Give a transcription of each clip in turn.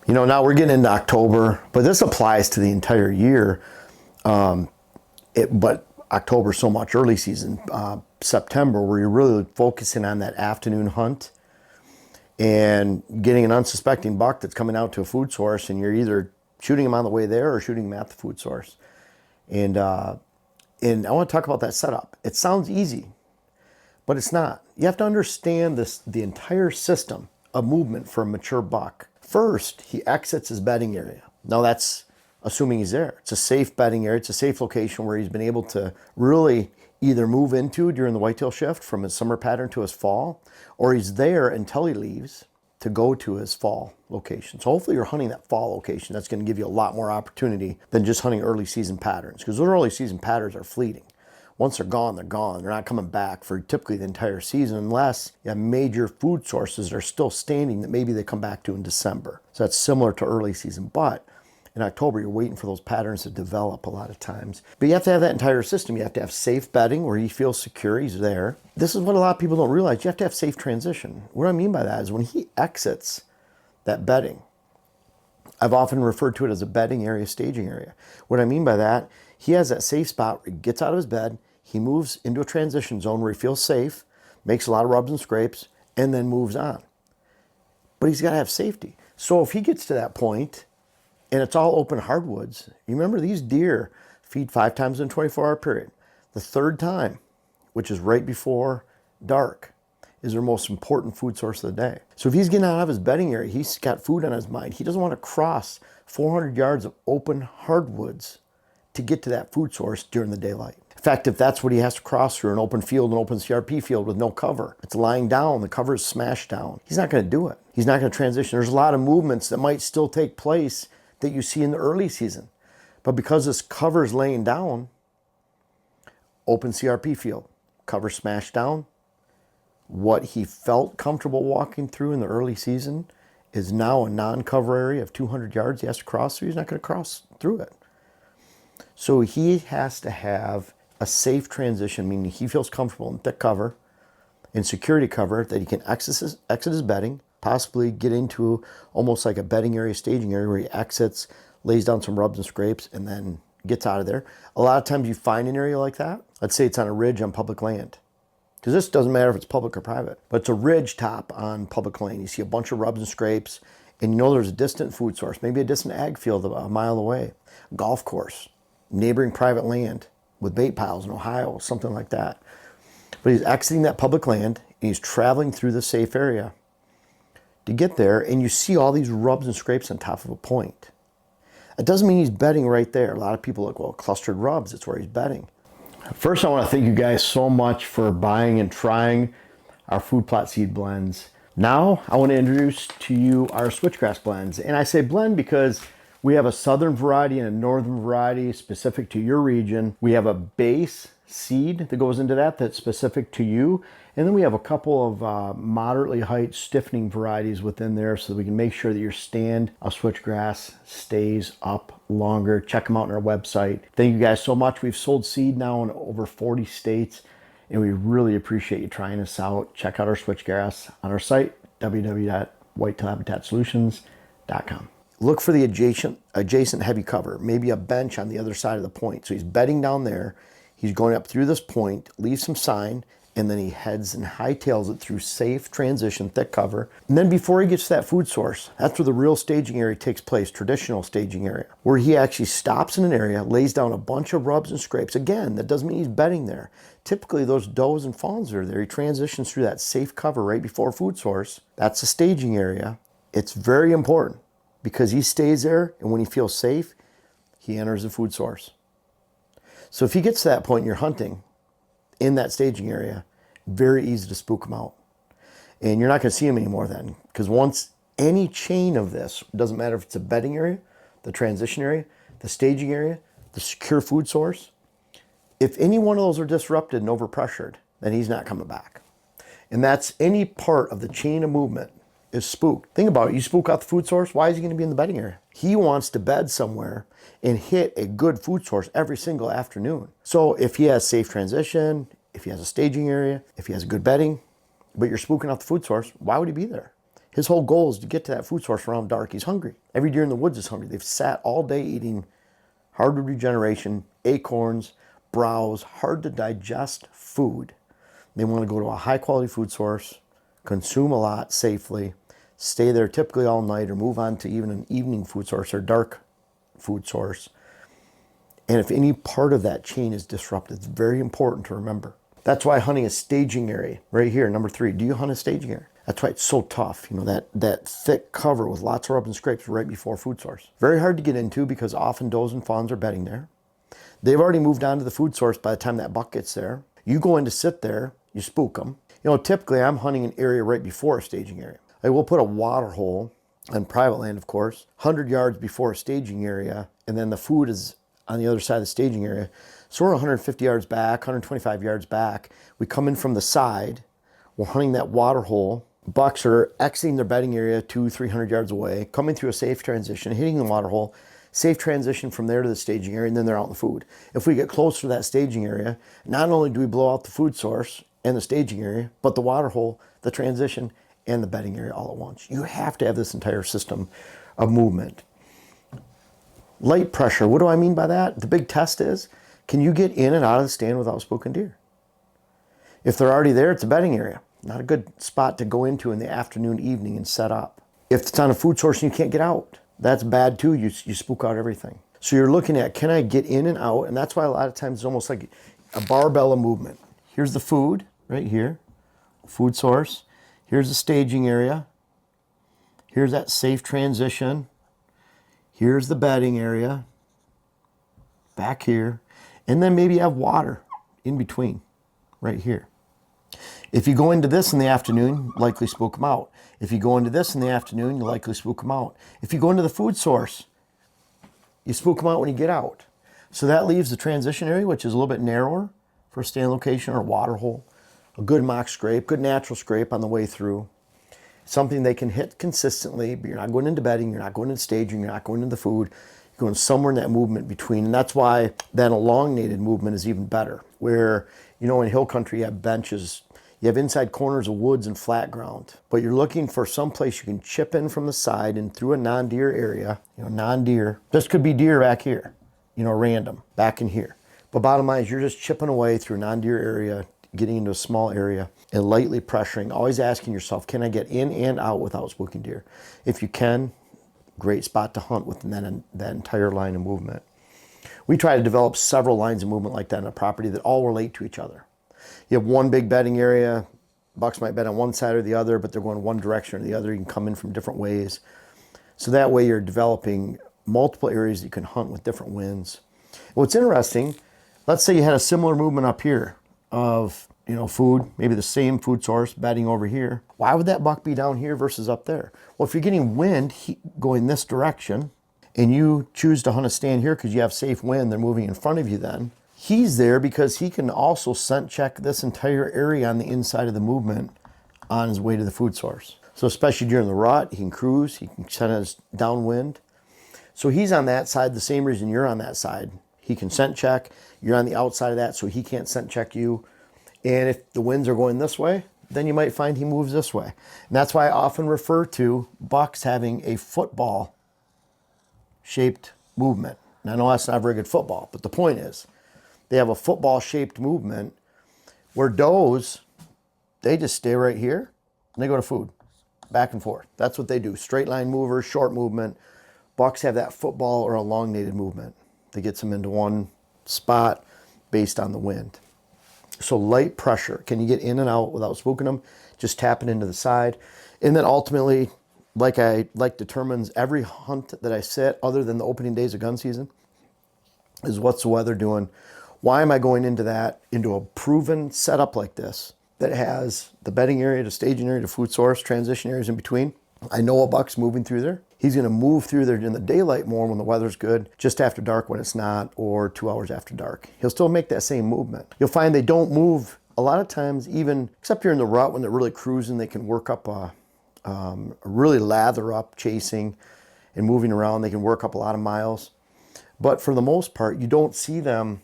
You know, now we're getting into October, but this applies to the entire year. But October so much early season, September, where you're really focusing on that afternoon hunt and getting an unsuspecting buck that's coming out to a food source, and you're either shooting him on the way there or shooting him at the food source. And I want to talk about that setup. It sounds easy, but it's not. You have to understand the entire system of movement for a mature buck. First, he exits his bedding area. Now that's assuming he's there. It's a safe bedding area. It's a safe location where he's been able to really either move into during the whitetail shift from his summer pattern to his fall, or he's there until he leaves to go to his fall location. So hopefully you're hunting that fall location. That's going to give you a lot more opportunity than just hunting early season patterns, because those early season patterns are fleeting. Once they're gone, they're gone. They're not coming back for typically the entire season unless you have major food sources that are still standing that maybe they come back to in December. So that's similar to early season. But in October, you're waiting for those patterns to develop a lot of times. But you have to have that entire system. You have to have safe bedding where he feels secure, he's there. This is what a lot of people don't realize. You have to have safe transition. What I mean by that is when he exits that bedding, I've often referred to it as a bedding area, staging area. What I mean by that, he has that safe spot where he gets out of his bed, he moves into a transition zone where he feels safe, makes a lot of rubs and scrapes, and then moves on. But he's got to have safety. So if he gets to that point and it's all open hardwoods, you remember these deer feed 5 times in a 24-hour period. The third time, which is right before dark, is their most important food source of the day. So if he's getting out of his bedding area, he's got food on his mind. He doesn't want to cross 400 yards of open hardwoods to get to that food source during the daylight. In fact, if that's what he has to cross through, an open field, an open CRP field with no cover, it's lying down, the cover is smashed down, he's not going to do it. He's not going to transition. There's a lot of movements that might still take place that you see in the early season. But because this cover is laying down, open CRP field, cover smashed down, what he felt comfortable walking through in the early season is now a non-cover area of 200 yards he has to cross through. He's not going to cross through it. So he has to have a safe transition, meaning he feels comfortable in thick cover, in security cover, that he can exit his bedding, possibly get into almost like a bedding area, staging area, where he exits, lays down some rubs and scrapes, and then gets out of there. A lot of times you find an area like that. Let's say it's on a ridge on public land, because this doesn't matter if it's public or private, but it's a ridge top on public land. You see a bunch of rubs and scrapes, and you know there's a distant food source, maybe a distant ag field a mile away, a golf course, neighboring private land with bait piles in Ohio, something like that. But he's exiting that public land, and he's traveling through the safe area to get there, and you see all these rubs and scrapes on top of a point. It doesn't mean he's bedding right there. A lot of people are like, well, clustered rubs, it's where he's bedding. First, I want to thank you guys so much for buying and trying our food plot seed blends. Now, I want to introduce to you our Switchgrass blends. And I say blend because we have a southern variety and a northern variety specific to your region. We have a base seed that goes into that that's specific to you. And then we have a couple of moderately height stiffening varieties within there so that we can make sure that your stand of switchgrass stays up longer. Check them out on our website. Thank you guys so much. We've sold seed now in over 40 states, and we really appreciate you trying us out. Check out our switchgrass on our site, www.whitetailhabitatsolutions.com. Look for the adjacent heavy cover, maybe a bench on the other side of the point. So he's bedding down there. He's going up through this point, leaves some sign, and then he heads and hightails it through safe transition, thick cover. And then before he gets to that food source, that's where the real staging area takes place, traditional staging area, where he actually stops in an area, lays down a bunch of rubs and scrapes. Again, that doesn't mean he's bedding there. Typically, those does and fawns are there. He transitions through that safe cover right before food source. That's the staging area. It's very important because he stays there, and when he feels safe, he enters the food source. So if he gets to that point and you're hunting in that staging area, very easy to spook him out. And you're not going to see him anymore then, because once any chain of this, doesn't matter if it's a bedding area, the transition area, the staging area, the secure food source, if any one of those are disrupted and overpressured, then he's not coming back. And that's any part of the chain of movement is spooked. Think about it. You spook out the food source, why is he going to be in the bedding area? He wants to bed somewhere and hit a good food source every single afternoon. So if he has safe transition, if he has a staging area, if he has good bedding, but you're spooking out the food source, why would he be there? His whole goal is to get to that food source around dark. He's hungry. Every deer in the woods is hungry. They've sat all day eating hardwood regeneration, acorns, browse, hard to digest food. They want to go to a high quality food source, consume a lot safely, stay there typically all night, or move on to even an evening food source or dark food source. And if any part of that chain is disrupted, it's very important to remember. That's why hunting a staging area, right here, number 3. Do you hunt a staging area? That's why it's so tough. You know, that thick cover with lots of rubs and scrapes right before food source. Very hard to get into because often does and fawns are bedding there. They've already moved on to the food source by the time that buck gets there. You go in to sit there, you spook them. You know, typically I'm hunting an area right before a staging area. I will put a water hole on private land, of course, 100 yards before a staging area, and then the food is on the other side of the staging area. So we're 150 yards back, 125 yards back. We come in from the side. We're hunting that water hole. Bucks are exiting their bedding area 200-300 yards away, coming through a safe transition, hitting the water hole, safe transition from there to the staging area, and then they're out in the food. If we get closer to that staging area, not only do we blow out the food source and the staging area, but the water hole, the transition, and the bedding area all at once. You have to have this entire system of movement. Light pressure, what do I mean by that? The big test is, can you get in and out of the stand without spooking deer? If they're already there, it's a bedding area. Not a good spot to go into in the afternoon, evening, and set up. If it's on a food source and you can't get out, that's bad too. You spook out everything. So you're looking at, can I get in and out? And that's why a lot of times it's almost like a barbell of movement. Here's the food right here, food source. Here's the staging area. Here's that safe transition. Here's the bedding area, back here. And then maybe you have water in between, right here. If you go into this in the afternoon, likely spook them out. If you go into this in the afternoon, you likely spook them out. If you go into the food source, you spook them out when you get out. So that leaves the transition area, which is a little bit narrower for a stand location or a water hole. A good mock scrape, good natural scrape on the way through. Something they can hit consistently, but you're not going into bedding, you're not going into staging, you're not going into the food. You're going somewhere in that movement between. And that's why that elongated movement is even better. Where, you know, in hill country you have benches, you have inside corners of woods and flat ground, but you're looking for some place you can chip in from the side and through a non-deer area, you know, non-deer. This could be deer back here, you know, random, back in here. But bottom line is you're just chipping away through a non-deer area, getting into a small area and lightly pressuring, always asking yourself, can I get in and out without spooking deer? If you can, great spot to hunt within that entire line of movement. We try to develop several lines of movement like that on a property that all relate to each other. You have one big bedding area, bucks might bed on one side or the other, but they're going one direction or the other. You can come in from different ways. So that way you're developing multiple areas that you can hunt with different winds. What's interesting, let's say you had a similar movement up here of, you know, food, maybe the same food source bedding over here. Why would that buck be down here versus up there? Well, if you're getting wind going this direction and you choose to hunt a stand here because you have safe wind, they're moving in front of you then, he's there because he can also scent check this entire area on the inside of the movement on his way to the food source. So especially during the rut, he can cruise, he can send us downwind. So he's on that side the same reason you're on that side. He can scent check, you're on the outside of that, so he can't scent check you. And if the winds are going this way, then you might find he moves this way. And that's why I often refer to bucks having a football shaped movement. And I know that's not very good football, but the point is, they have a football-shaped movement where does, they just stay right here and they go to food, back and forth. That's what they do. Straight line movers, short movement. Bucks have that football or elongated movement that gets them into one spot based on the wind. So light pressure. Can you get in and out without spooking them? Just tapping into the side. And then ultimately, like determines every hunt that I set other than the opening days of gun season is what's the weather doing? Why am I going into that, into a proven setup like this that has the bedding area, the staging area, the food source, transition areas in between? I know a buck's moving through there. He's going to move through there in the daylight more when the weather's good, just after dark when it's not, or 2 hours after dark. He'll still make that same movement. You'll find they don't move a lot of times, even except during the rut when they're really cruising, they can work up really lather up chasing and moving around. They can work up a lot of miles. But for the most part, you don't see them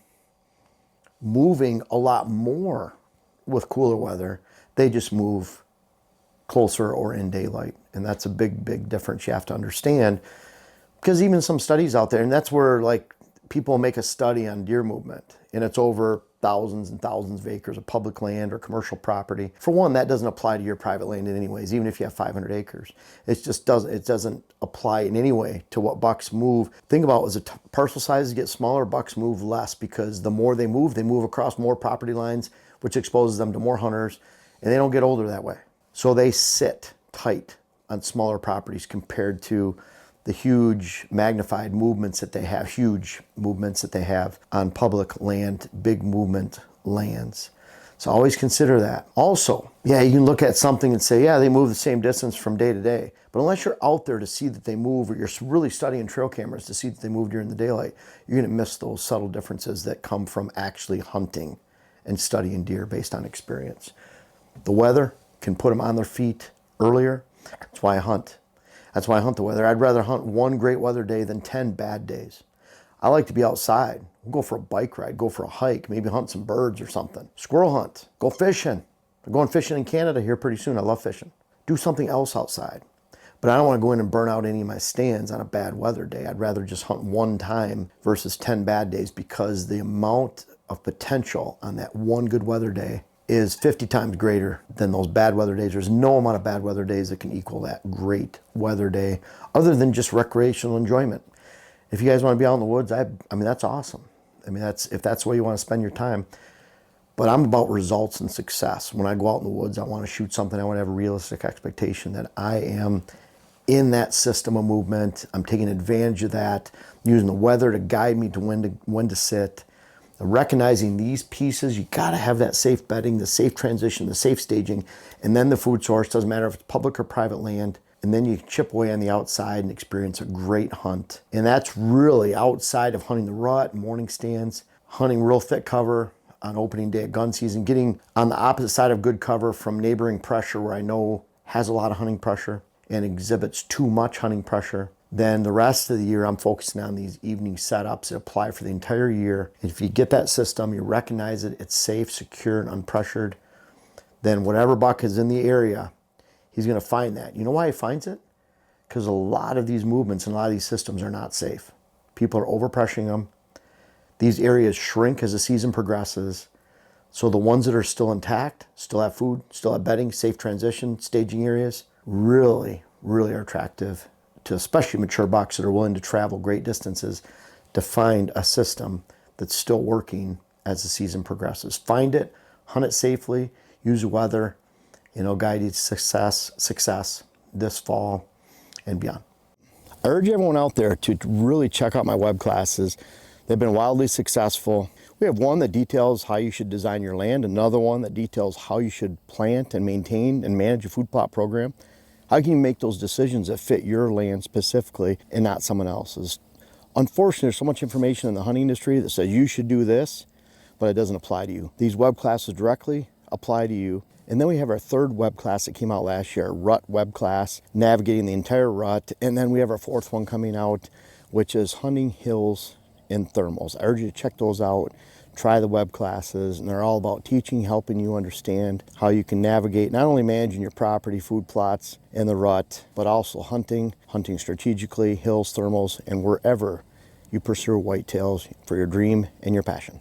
moving a lot more with cooler weather. They just move closer or in daylight. And that's a big difference you have to understand, because even some studies out there, and that's where like people make a study on deer movement, and it's over thousands and thousands of acres of public land or commercial property. For one, that doesn't apply to your private land in any ways, even if you have 500 acres. It doesn't apply in any way to what bucks move. Think about, as the parcel sizes get smaller, bucks move less, because the more they move across more property lines, which exposes them to more hunters, and they don't get older that way. So they sit tight on smaller properties compared to the huge magnified movements that they have on public land, big movement lands. So always consider that. Also, yeah, you can look at something and say, yeah, they move the same distance from day to day. But unless you're out there to see that they move, or you're really studying trail cameras to see that they move during the daylight, you're gonna miss those subtle differences that come from actually hunting and studying deer based on experience. The weather can put them on their feet earlier. That's why I hunt. That's why I hunt the weather. I'd rather hunt one great weather day than 10 bad days. I like to be outside. We'll go for a bike ride, go for a hike, maybe hunt some birds or something. Squirrel hunt, go fishing. I'm going fishing in Canada here pretty soon. I love fishing. Do something else outside. But I don't want to go in and burn out any of my stands on a bad weather day. I'd rather just hunt one time versus 10 bad days, because the amount of potential on that one good weather day is 50 times greater than those bad weather days. There's no amount of bad weather days that can equal that great weather day, other than just recreational enjoyment. If you guys want to be out in the woods, I mean, that's awesome. I mean, if that's the way you want to spend your time. But I'm about results and success. When I go out in the woods, I want to shoot something. I want to have a realistic expectation that I am in that system of movement. I'm taking advantage of that, using the weather to guide me to when to sit. Recognizing these pieces, you got to have that safe bedding, the safe transition, the safe staging, and then the food source. Doesn't matter if it's public or private land. And then you chip away on the outside and experience a great hunt. And that's really outside of hunting the rut, morning stands, hunting real thick cover on opening day of gun season, getting on the opposite side of good cover from neighboring pressure where I know has a lot of hunting pressure and exhibits too much hunting pressure. Then the rest of the year, I'm focusing on these evening setups that apply for the entire year. And if you get that system, you recognize it, it's safe, secure, and unpressured, then whatever buck is in the area, he's going to find that. You know why he finds it? Because a lot of these movements and a lot of these systems are not safe. People are overpressuring them. These areas shrink as the season progresses. So the ones that are still intact, still have food, still have bedding, safe transition, staging areas, really are attractive to especially mature bucks that are willing to travel great distances to find a system that's still working as the season progresses. Find it, hunt it safely, use weather, and it'll guide you to success this fall and beyond. I urge everyone out there to really check out my web classes. They've been wildly successful. We have one that details how you should design your land, another one that details how you should plant and maintain and manage a food plot program. How can you make those decisions that fit your land specifically and not someone else's? Unfortunately, there's so much information in the hunting industry that says you should do this, but it doesn't apply to you. These web classes directly apply to you. And then we have our third web class that came out last year, Rut Web Class, navigating the entire rut. And then we have our fourth one coming out, which is hunting hills and thermals. I urge you to check those out. Try the web classes, and they're all about teaching, helping you understand how you can navigate not only managing your property, food plots, and the rut, but also hunting strategically, hills, thermals, and wherever you pursue whitetails for your dream and your passion.